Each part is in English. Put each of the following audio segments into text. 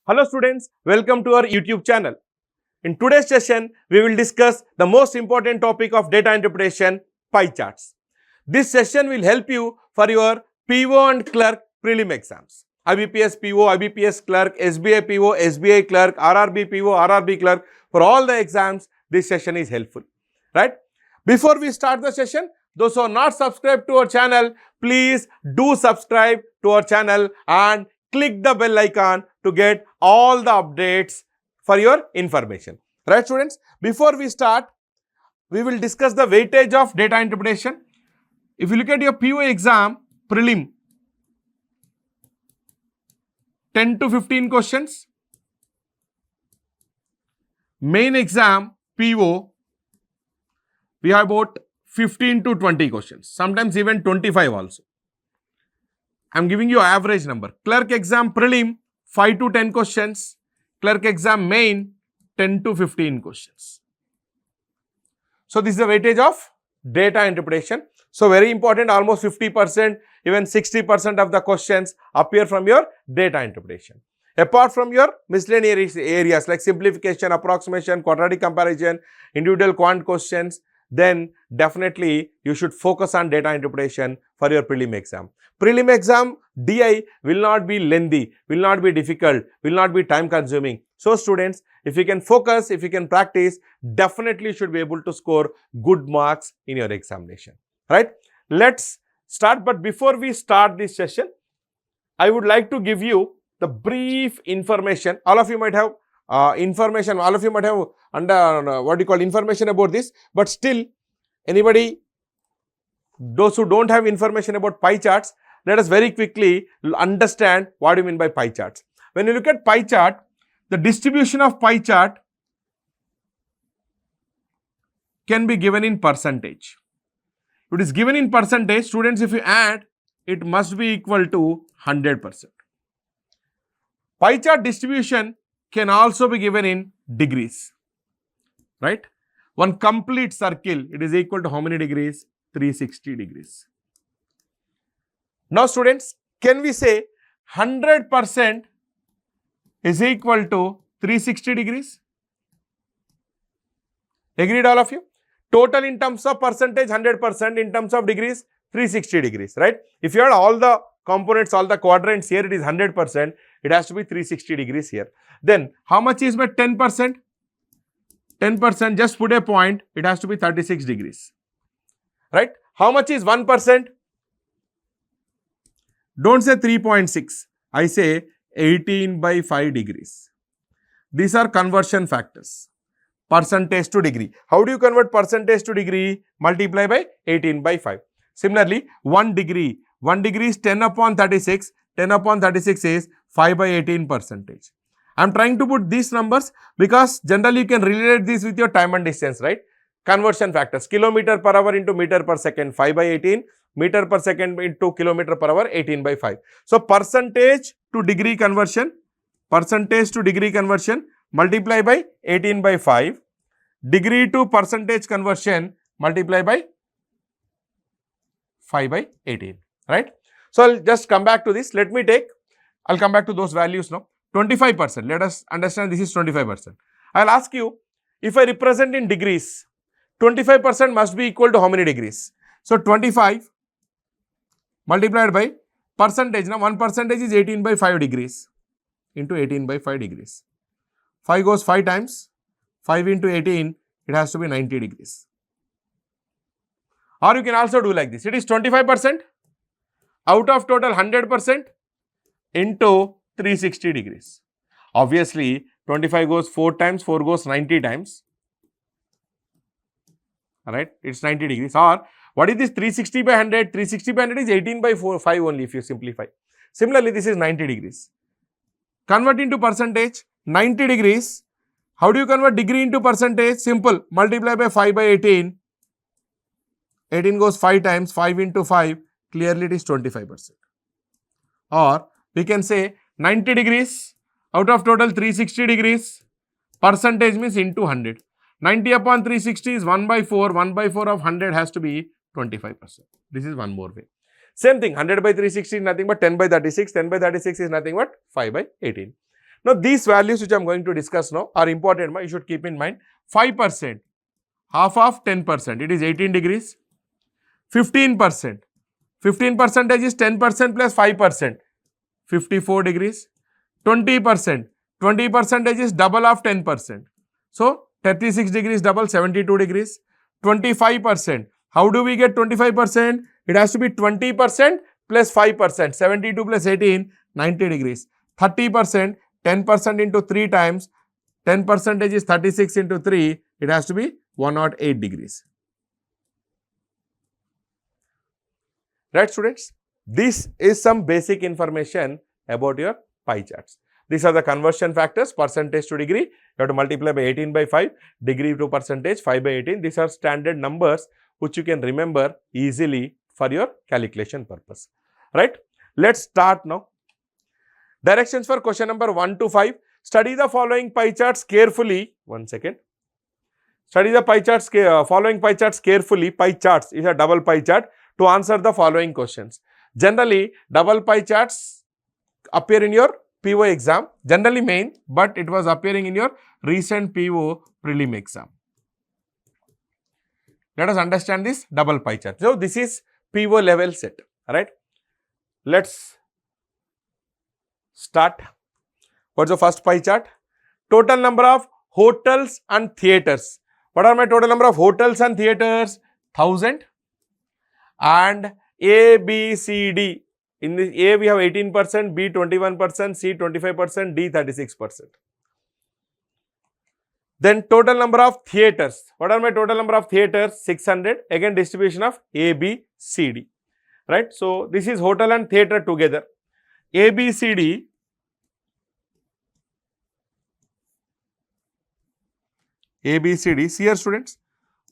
Hello students, welcome to our YouTube channel. In today's session, we will discuss the most important topic of data interpretation, pie charts. This session will help you for your PO and Clerk Prelim exams. IBPSPO, IBPS Clerk, SBI PO, SBI Clerk, RRB PO, RRB Clerk. For all the exams, this session is helpful. Right? Before we start the session, those who are not subscribed to our channel, please do subscribe to our channel and click the bell icon to get all the updates for your information. Right students? Before we start, we will discuss the weightage of data interpretation. If you look at your PO exam, Prelim, 10 to 15 questions. Main exam, PO, we have about 15 to 20 questions, sometimes even 25 also. I am giving you average number. Clerk exam Prelim, 5 to 10 questions. Clerk exam main, 10 to 15 questions. So this is the weightage of data interpretation. So very important, almost 50%, even 60% of the questions appear from your data interpretation. Apart from your miscellaneous areas like simplification, approximation, quadratic comparison, individual quant questions, then definitely you should focus on data interpretation for your prelim exam. Prelim exam DI will not be lengthy, will not be difficult, will not be time consuming. So students, if you can focus, if you can practice, definitely you should be able to score good marks in your examination. Right? Let's start. But before we start this session, I would like to give you the brief information. All of you might have information, all of you might have information about this, but still anybody, those who don't have information about pie charts, let us very quickly understand what you mean by pie charts. When you look at pie chart, the distribution of pie chart can be given in percentage. If it is given in percentage, students, if you add, it must be equal to 100%. Pie chart distribution can also be given in degrees, right? One complete circle, it is equal to how many degrees? 360 degrees. Now students, can we say 100% is equal to 360 degrees? Agreed all of you? Total in terms of percentage 100%, in terms of degrees 360 degrees, right? If you add all the components, all the quadrants here, it is 100%, it has to be 360 degrees here. Then how much is my 10%? 10%, just put a point, it has to be 36 degrees, right? How much is 1%? Don't say 3.6, I say 18 by 5 degrees. These are conversion factors. Percentage to degree. How do you convert percentage to degree? Multiply by 18 by 5. Similarly, 1 degree. 1 degree is 10 upon 36. 10 upon 36 is 5 by 18%. I am trying to put these numbers because generally you can relate this with your time and distance, right? Conversion factors. Kilometer per hour into meter per second, 5 by 18. Meter per second into kilometer per hour, 18 by 5. So, percentage to degree conversion. Percentage to degree conversion. Multiply by 18 by 5, degree to percentage conversion, multiply by 5 by 18, right? So, I'll just come back to this. I'll come back to those values now. 25%, let us understand this is 25%. I'll ask you, if I represent in degrees, 25% must be equal to how many degrees? So, 25 multiplied by percentage. Now, 1% is 18 by 5 degrees into 18 by 5 degrees. 5 goes 5 times, 5 into 18, it has to be 90 degrees. Or you can also do like this, it is 25% out of total 100% into 360 degrees. Obviously, 25 goes 4 times, 4 goes 90 times, alright, it's 90 degrees. Or what is this 360 by 100? 360 by 100 is 18 by 5 only if you simplify. Similarly, this is 90 degrees. Convert into percentage. 90 degrees, how do you convert degree into percentage? Simple, multiply by 5 by 18, 18 goes 5 times, 5 into 5, clearly it is 25%. Or we can say 90 degrees out of total 360 degrees, percentage means into 100. 90 upon 360 is 1 by 4, 1 by 4 of 100 has to be 25%. This is one more way. Same thing, 100 by 360 is nothing but 10 by 36, 10 by 36 is nothing but 5 by 18. Now these values which I am going to discuss now are important, you should keep in mind. 5%, half of 10%, it is 18 degrees. 15%, 15% is 10% plus 5%, 54 degrees. 20%, 20% is double of 10%. So 36 degrees double, 72 degrees. 25%, how do we get 25%? It has to be 20% plus 5%, 72 plus 18, 90 degrees. 30%, 10% into 3 times, 10% is 36 into 3, it has to be 108 degrees. Right, students? This is some basic information about your pie charts. These are the conversion factors, percentage to degree. You have to multiply by 18 by 5, degree to percentage, 5 by 18. These are standard numbers which you can remember easily for your calculation purpose. Right? Let's start now. Directions for question number 1 to 5. Study the following pie charts carefully. One second. Study the pie charts, following pie charts carefully. Pie charts is a double pie chart to answer the following questions. Generally, double pie charts appear in your PO exam, generally main, but it was appearing in your recent PO prelim exam. Let us understand this double pie chart. So, this is PO level set, right? Let's start. What's the first pie chart? Total number of hotels and theatres. What are my total number of hotels and theatres? 1000. And A, B, C, D. In the A, we have 18%, B, 21%, C, 25%, D, 36%. Then total number of theatres. What are my total number of theatres? 600. Again, distribution of A, B, C, D. Right? So, this is hotel and theatre together. A, B, C, D. A, B, C, D. See here, students.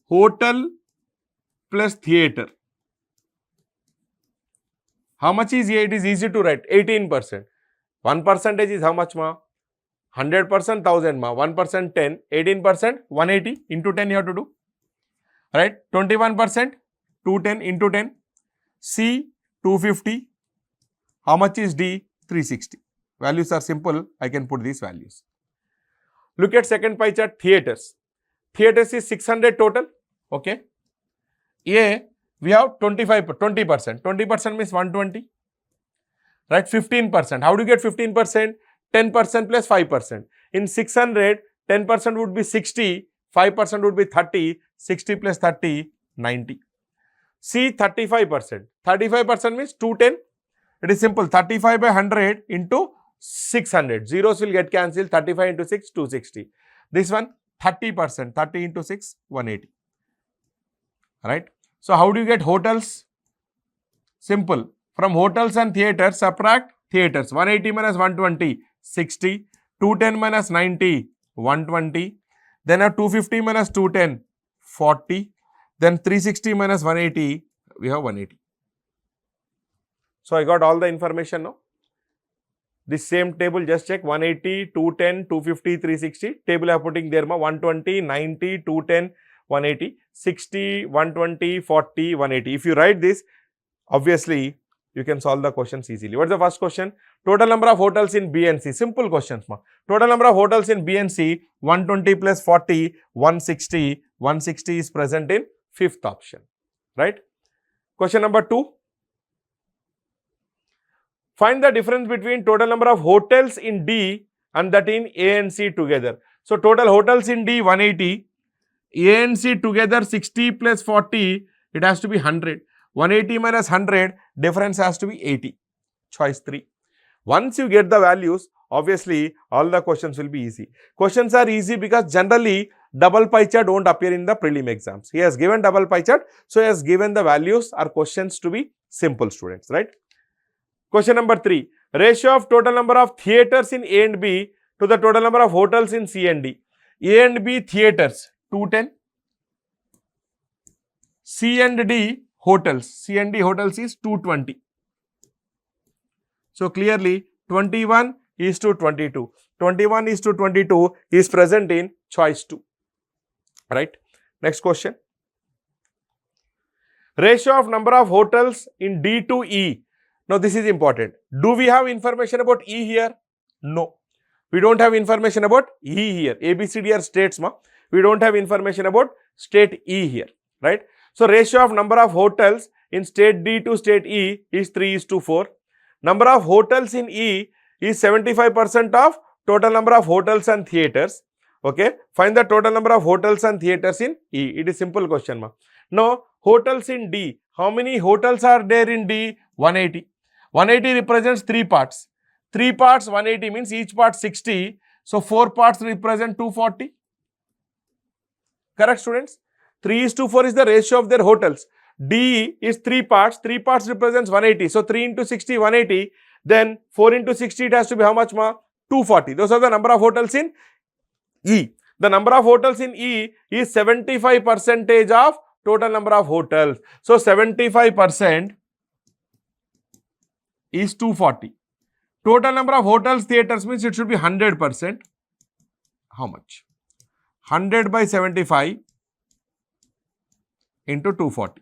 Hotel plus theatre. How much is A? It is easy to write. 18%. 1% is how much, ma? 100%, 1000, ma. 1%, 10. 18%, 180 into 10 you have to do. Right? 21%, 210 into 10. C, 250. How much is D? 360. Values are simple. I can put these values. Look at second pie chart, theatres. Theatres is 600 total. Okay. A, we have 20%. 20% means 120. Right? 15%. How do you get 15%? 10% plus 5%. In 600, 10% would be 60, 5% would be 30, 60 plus 30, 90. C, 35%. 35% means 210. It is simple. 35 by 100 into 600. Zeros will get cancelled. 35 into 6, 260. This one, 30%. 30 into 6, 180. Right? So, how do you get hotels? Simple. From hotels and theatres, subtract theatres. 180 minus 120, 60. 210 minus 90, 120. Then a 250 minus 210, 40. Then 360 minus 180, we have 180. So, I got all the information now. This same table, just check 180, 210, 250, 360. Table I am putting there, 120, 90, 210, 180, 60, 120, 40, 180. If you write this, obviously, you can solve the questions easily. What is the first question? Total number of hotels in B and C. Simple questions. Total number of hotels in B and C, 120 plus 40, 160. 160 is present in fifth option. Right? Question number 2. Find the difference between total number of hotels in D and that in A and C together. So, total hotels in D 180, A and C together 60 plus 40, it has to be 100. 180 minus 100, difference has to be 80. Choice 3. Once you get the values, obviously all the questions will be easy. Questions are easy because generally double pie chart won't appear in the prelim exams. He has given double pie chart, so he has given the values or questions to be simple, students, right? Question number 3. Ratio of total number of theatres in A and B to the total number of hotels in C and D. A and B theatres 210. C and D hotels. C and D hotels is 220. So, clearly 21 is to 22. 21 is to 22 is present in choice 2. Right? Next question. Ratio of number of hotels in D to E. Now, this is important. Do we have information about E here? No. We don't have information about E here. A, B, C, D are states, ma. We don't have information about state E here, right? So ratio of number of hotels in state D to state E is 3:4. Number of hotels in E is 75% of total number of hotels and theatres. Okay, find the total number of hotels and theatres in E. It is simple question, ma. Now, hotels in D. How many hotels are there in D? 180. 180 represents 3 parts. 3 parts 180 means each part 60. So 4 parts represent 240. Correct, students? 3:4 is the ratio of their hotels. D is 3 parts. 3 parts represents 180. So 3 into 60, 180. Then 4 into 60, it has to be how much, ma? 240. Those are the number of hotels in E. The number of hotels in E is 75% of total number of hotels. So 75% is 240. Total number of hotels, theatres means it should be 100%. How much? 100 by 75 into 240.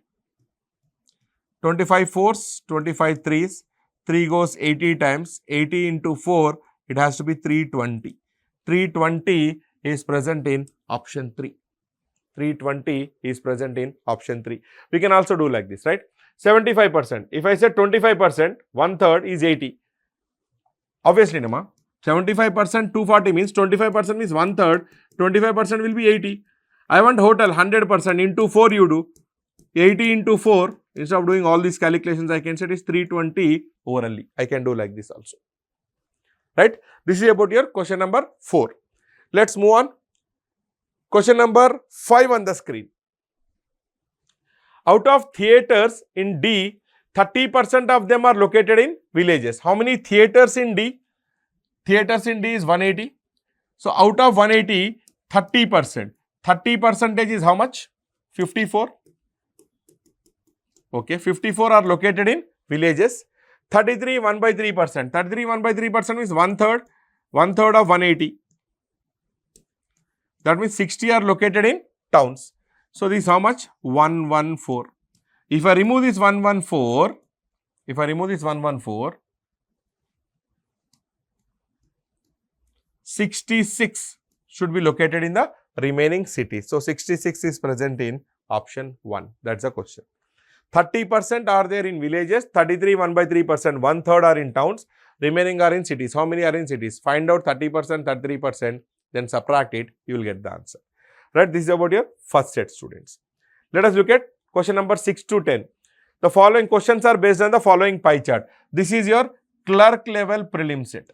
25 fours, 25 threes, 3 goes 80 times, 80 into 4, it has to be 320. 320 is present in option 3. 320 is present in option 3. We can also do like this, right? 75%. If I said 25%, 1/3 is 80. Obviously, Nama, 75% 240 means 25% means 1/3. 25% will be 80. I want hotel 100% into 4 you do. 80 into 4, instead of doing all these calculations, I can say it is 320 orally. I can do like this also. Right? This is about your question number 4. Let's move on. Question number 5 on the screen. Out of theatres in D, 30% of them are located in villages. How many theatres in D? Theatres in D is 180. So out of 180, 30%. 30% is how much? 54. Okay, 54 are located in villages. 33, 1/3%. 33, 1/3% means 1/3. 1/3 of 180. That means 60 are located in towns. So this is how much? 114. If I remove this 114, 66 should be located in the remaining cities. So 66 is present in option 1. That's the question. 30% are there in villages, 33, 1/3%, 1/3 are in towns, remaining are in cities. How many are in cities? Find out 30%, 33%, then subtract it, you will get the answer. Right? This is about your first set, students. Let us look at question number 6 to 10. The following questions are based on the following pie chart. This is your clerk level prelim set.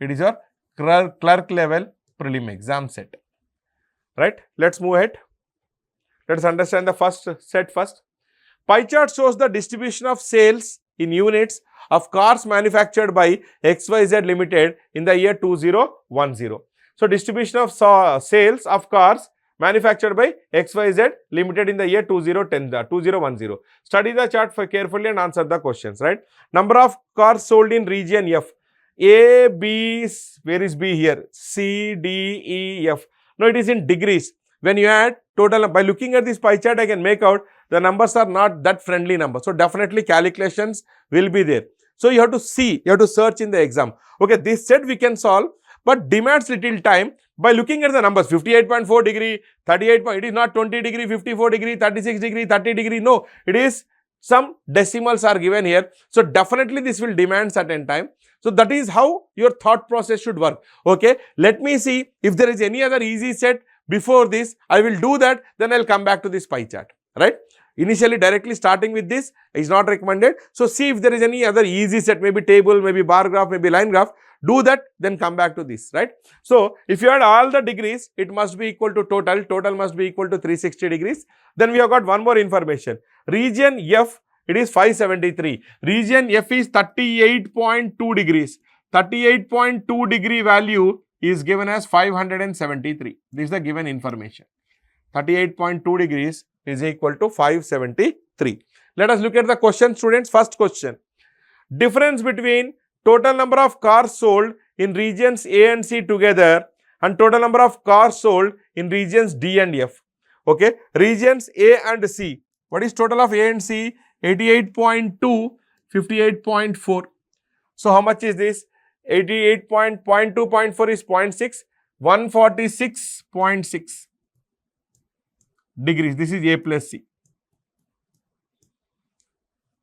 It is your clerk level prelim exam set. Right? Let's move ahead. Let us understand the first set first. Pie chart shows the distribution of sales in units of cars manufactured by XYZ Limited in the year 2010. So, distribution of sales of cars manufactured by XYZ Limited in the year 2010. Study the chart carefully and answer the questions, right? Number of cars sold in region F. A, B, where is B here? C, D, E, F. No, it is in degrees. When you add total, by looking at this pie chart, I can make out the numbers are not that friendly numbers. So, definitely calculations will be there. So, you have to see, you have to search in the exam. Okay, this set we can solve, but demands little time by looking at the numbers. 58.4 degree, 38. It is not 20 degree, 54 degree, 36 degree, 30 degree. No, it is some decimals are given here. So, definitely this will demand certain time. So, that is how your thought process should work. Okay, let me see if there is any other easy set before this. I will do that, then I will come back to this pie chart, right? Initially, directly starting with this is not recommended. So, see if there is any other easy set, maybe table, maybe bar graph, maybe line graph. Do that, then come back to this, right? So, if you add all the degrees, it must be equal to total. Total must be equal to 360 degrees. Then we have got one more information. Region F, it is 573. Region F is 38.2 degrees. 38.2 degree value is given as 573. This is the given information. 38.2 degrees is equal to 573. Let us look at the question, students. First question. Difference between total number of cars sold in regions A and C together and total number of cars sold in regions D and F. Okay. Regions A and C. What is total of A and C? 88.2, 58.4. So, how much is this? 0.2.4 is 0.6, 146.6 degrees. This is A plus C.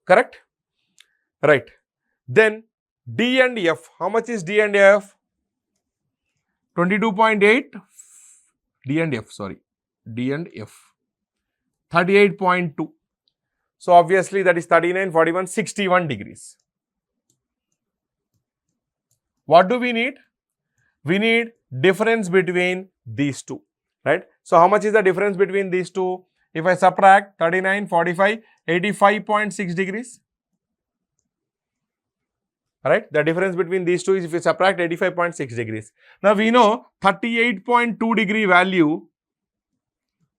Correct? Right. Then D and F. How much is D and F? 22.8. D and F, sorry. D and F. 38.2. So obviously that is 39, 41, 61 degrees. What do we need? We need difference between these two, right? So how much is the difference between these two? If I subtract 39, 45, 85.6 degrees. Alright, the difference between these two is if we subtract 85.6 degrees. Now we know 38.2 degree value,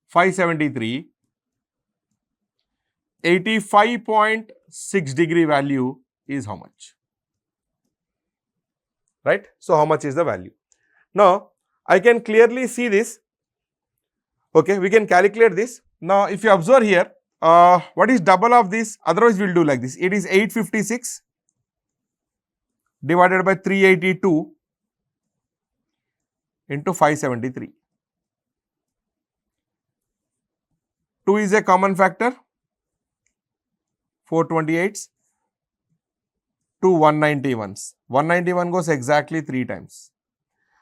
573. 85.6 degree value is how much? Right? So how much is the value? Now I can clearly see this. Okay, we can calculate this. Now if you observe here, what is double of this? Otherwise we will do like this. It is 856 divided by 382 into 573. 2 is a common factor. 428s, 2 191s. 191 goes exactly 3 times.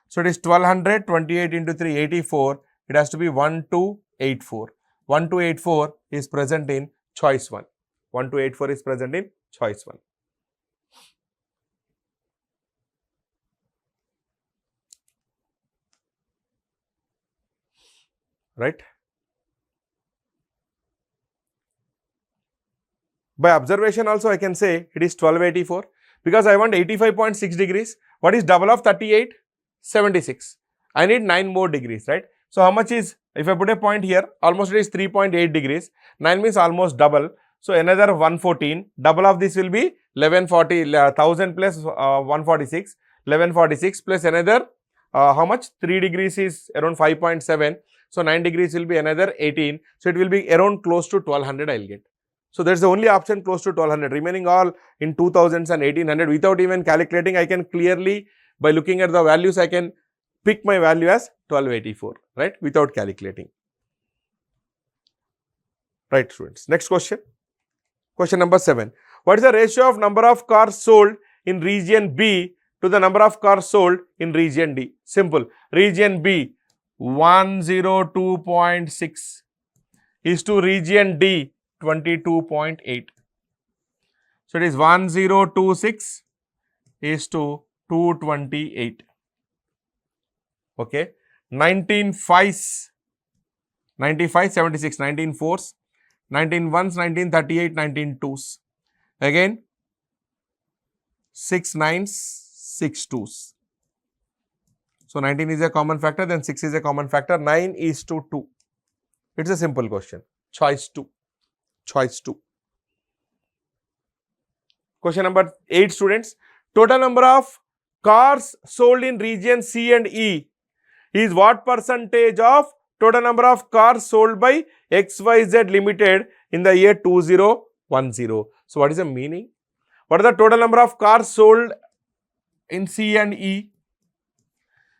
So it is 1200, 28 into 3, 84. It has to be 1284. 1284 is present in choice 1. 1284 is present in choice 1. Right? By observation also I can say it is 1284 because I want 85.6 degrees. What is double of 38? 76. I need 9 more degrees, right? So how much is, if I put a point here, almost it is 3.8 degrees. 9 means almost double. So another 114. Double of this will be 1140, 1000 plus 146. 1146 plus another, how much? 3 degrees is around 5.7. So 9 degrees will be another 18. So it will be around close to 1200 I will get. So that's the only option close to 1200. Remaining all in 2000s and 1800 without even calculating. I can clearly, by looking at the values, I can pick my value as 1284, right? Without calculating. Right, students. Next question. Question number 7. What is the ratio of number of cars sold in region B to the number of cars sold in region D? Simple. Region B 102.6 is to region D 22.8. So it is 1026 is to 228. Okay. 19 5s, 95, 76, 19 4s, 19 1s, 19 38, 19 2s. Again 6 9s, 6 2s. So 19 is a common factor, then 6 is a common factor, 9 is to 2. It's a simple question. Choice 2. Choice 2. Question number 8, students. Total number of cars sold in region C and E is what percentage of total number of cars sold by XYZ Limited in the year 2010. So what is the meaning? What is the total number of cars sold in C and E?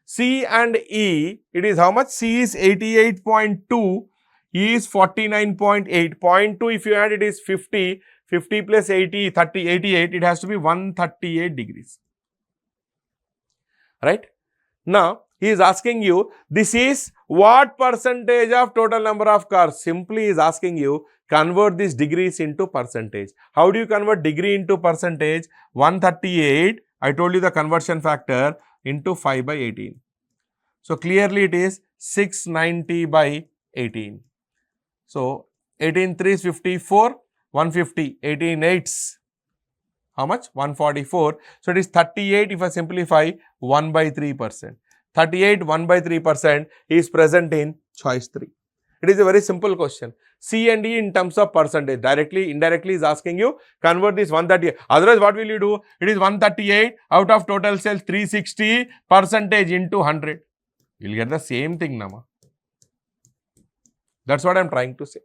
C and E, it is how much? C is 88.2, E is 49.8. 0.2 if you add it is 50. 50 plus 80, 30, 88, it has to be 138 degrees. Right? Now, he is asking you, this is what percentage of total number of cars? Simply is asking you, convert these degrees into percentage. How do you convert degree into percentage? 138, I told you the conversion factor, into 5 by 18. So, clearly it is 690 by 18. So, 18 3s 54, 150, 18 8s, how much? 144. So, it is 38 if I simplify 1 by 3%. 38 1 by 3% is present in choice 3. It is a very simple question. C and D in terms of percentage. Directly, indirectly is asking you, convert this 138. Otherwise, what will you do? It is 138 out of total sales 360 percentage into 100. You will get the same thing, Nama. That's what I am trying to say.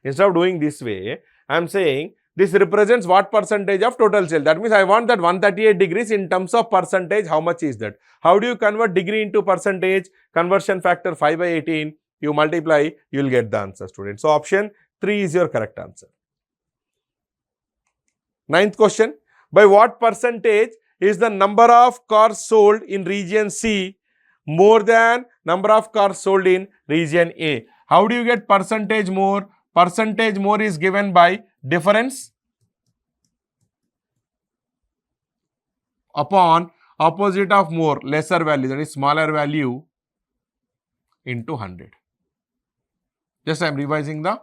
Instead of doing this way, I am saying This represents what percentage of total sale. That means I want that 138 degrees in terms of percentage. How much is that? How do you convert degree into percentage? Conversion factor 5 by 18. You multiply, you will get the answer, students. So option 3 is your correct answer. Ninth question. By what percentage is the number of cars sold in region C more than number of cars sold in region A? How do you get percentage more? Percentage more is given by difference upon opposite of more, lesser value, that is smaller value, into 100. Just I am revising the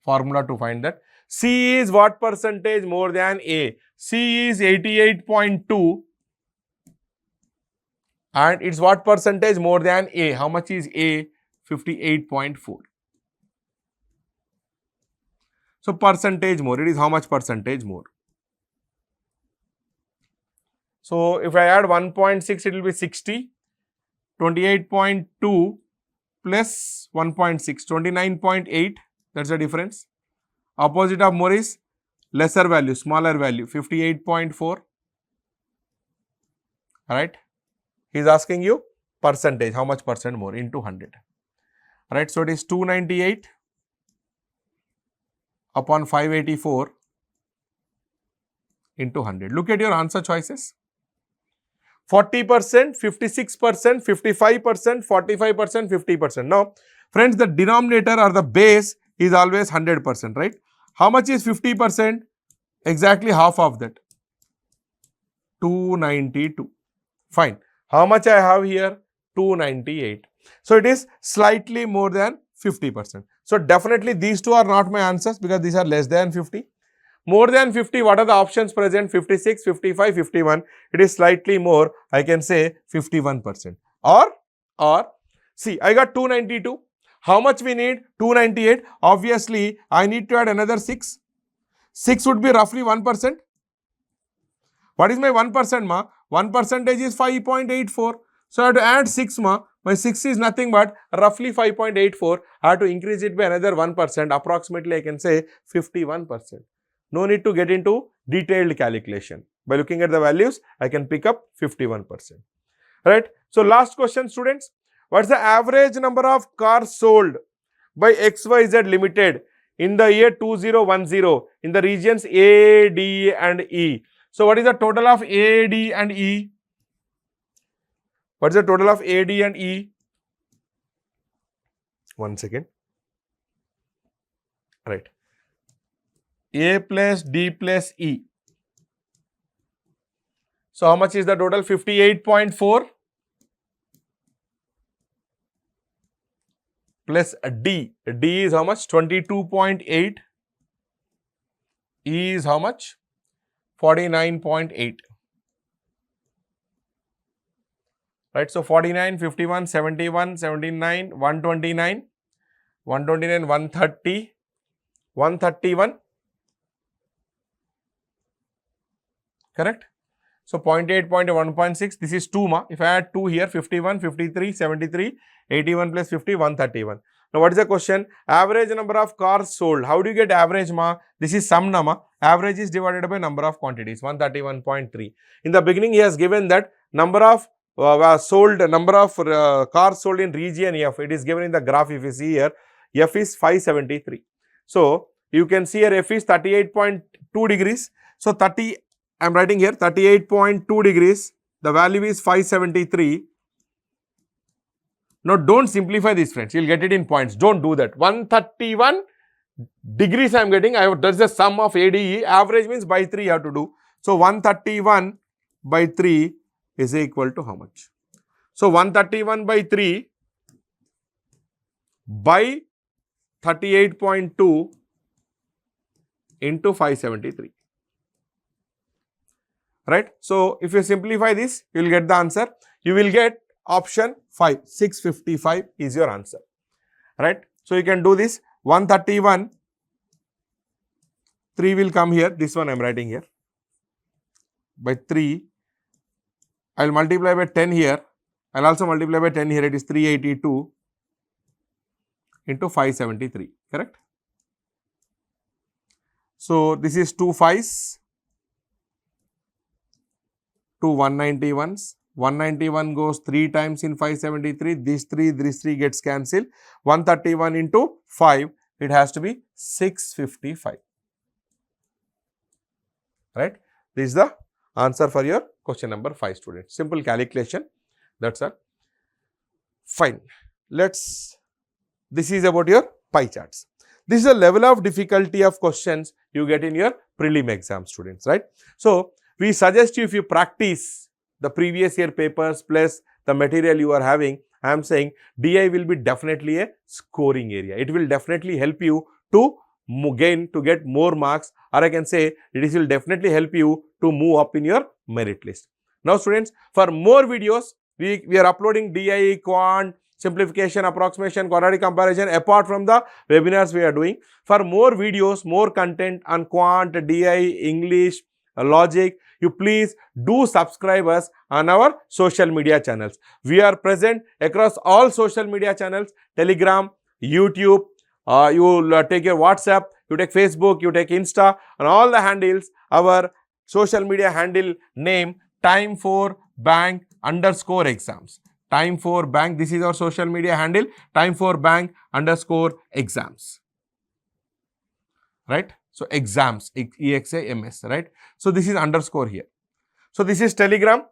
formula to find that. C is what percentage more than A? C is 88.2 and it's what percentage more than A? How much is A? 58.4. So percentage more, it is how much percentage more? So if I add 1.6, it will be 60. 28.2 plus 1.6, 29.8, that's the difference. Opposite of more is lesser value, smaller value, 58.4. Alright. He is asking you percentage, how much percent more into 100. Alright, so it is 298 upon 584 into 100. Look at your answer choices. 40%, 56%, 55%, 45%, 50%. Now, friends, the denominator or the base is always 100%, right? How much is 50%? Exactly half of that. 292. Fine. How much I have here? 298. So, it is slightly more than 50%. So, definitely these two are not my answers because these are less than 50. More than 50, what are the options present? 56, 55, 51. It is slightly more, I can say 51%. Or, see, I got 292. How much we need? 298. Obviously, I need to add another 6. 6 would be roughly 1%. What is my 1%, ma? 1% is 5.84. So, I have to add 6, ma. My 6 is nothing but roughly 5.84. I have to increase it by another 1%. Approximately, I can say 51%. No need to get into detailed calculation. By looking at the values, I can pick up 51%. Right? So, last question, students. What is the average number of cars sold by XYZ Limited in the year 2010 in the regions A, D and E? So, what is the total of A, D and E? What is the total of A, D and E? 1 second. Right. A plus D plus E. So, how much is the total? 58.4 plus D. D is how much? 22.8. E is how much? 49.8. Right. So, 49, 51, 71, 79, 129, 129, 130, 131. Correct? So, 0.8, 1.6, this is 2 ma. If I add 2 here, 51, 53, 73, 81 plus 50, 131. Now, what is the question? Average number of cars sold. How do you get average ma? This is sum na ma. Average is divided by number of quantities, 131.3. In the beginning, he has given that number of cars sold in region F. It is given in the graph. If you see here, F is 573. So, you can see here F is 38.2 degrees. So, I am writing here 38.2 degrees, the value is 573. Now, don't simplify this, friends, you will get it in points, don't do that. 131 degrees I am getting, that is the sum of ADE, average means by 3 you have to do. So, 131 by 3 is equal to how much? So, 131 by 3 by 38.2 into 573. Right. So, if you simplify this, you will get the answer. You will get option 5, 655 is your answer. Right. So, you can do this. 131, 3 will come here. This one I am writing here. By 3, I will multiply by 10 here. I will also multiply by 10 here. It is 382 into 573. Correct. So this is 2 5s, 2 191s. 191 goes 3 times in 573. This 3 gets cancelled. 131 into 5, it has to be 655. Right? This is the answer for your question number 5, students. Simple calculation. That's all. Fine. This is about your pie charts. This is the level of difficulty of questions you get in your prelim exam, students, right? So, we suggest you, if you practice the previous year papers plus the material you are having, I am saying DI will be definitely a scoring area. It will definitely help you to get more marks, or I can say it will definitely help you to move up in your merit list. Now, students, for more videos, we are uploading DI, Quant, simplification, approximation, quadratic comparison, apart from the webinars we are doing. For more videos, more content on Quant, DI, English, logic, you please do subscribe us on our social media channels. We are present across all social media channels: Telegram, YouTube, you will take your WhatsApp, you take Facebook, you take Insta, and all the handles. Our social media handle name time4bank_exams. Time4bank, this is our social media handle, time4bank_exams. Right? So, exams, EXAMS, right? So, this is underscore here. So, this is Telegram,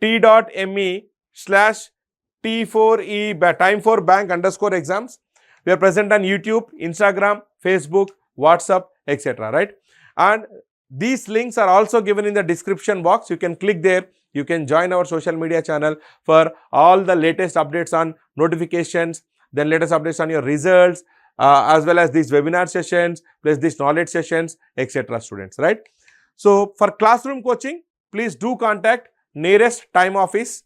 t.me/T4E time4bank_exams. We are present on YouTube, Instagram, Facebook, WhatsApp, etc. Right? And these links are also given in the description box. You can click there. You can join our social media channel for all the latest updates on notifications, then latest updates on your results, as well as these webinar sessions, plus these knowledge sessions, etc. students, right? So, for classroom coaching, please do contact nearest time office.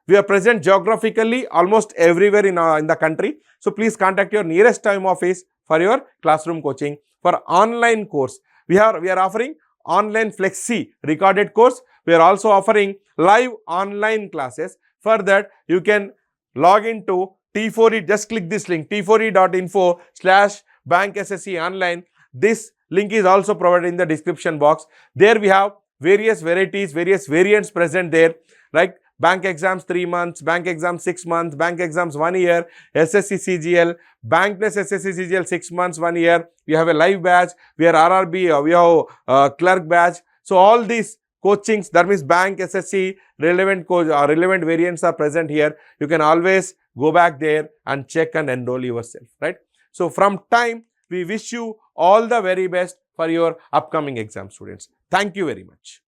We are present geographically almost everywhere in the country. So, please contact your nearest time office for your classroom coaching. For online course, we are offering online flexi recorded course. We are also offering live online classes. For that, you can log into T4E, just click this link, t4e.info/bankssconline. This link is also provided in the description box. There we have various varieties, various variants present there, like bank exams 3 months, bank exams 6 months, bank exams 1 year, SSCCGL, bank plus SSCCGL 6 months, 1 year. We have a live batch, we are RRB, we have clerk batch. So, all these coachings, that means bank, SSC, relevant variants are present here. You can always go back there and check and enroll yourself, right? So, from time, we wish you all the very best for your upcoming exam, students. Thank you very much.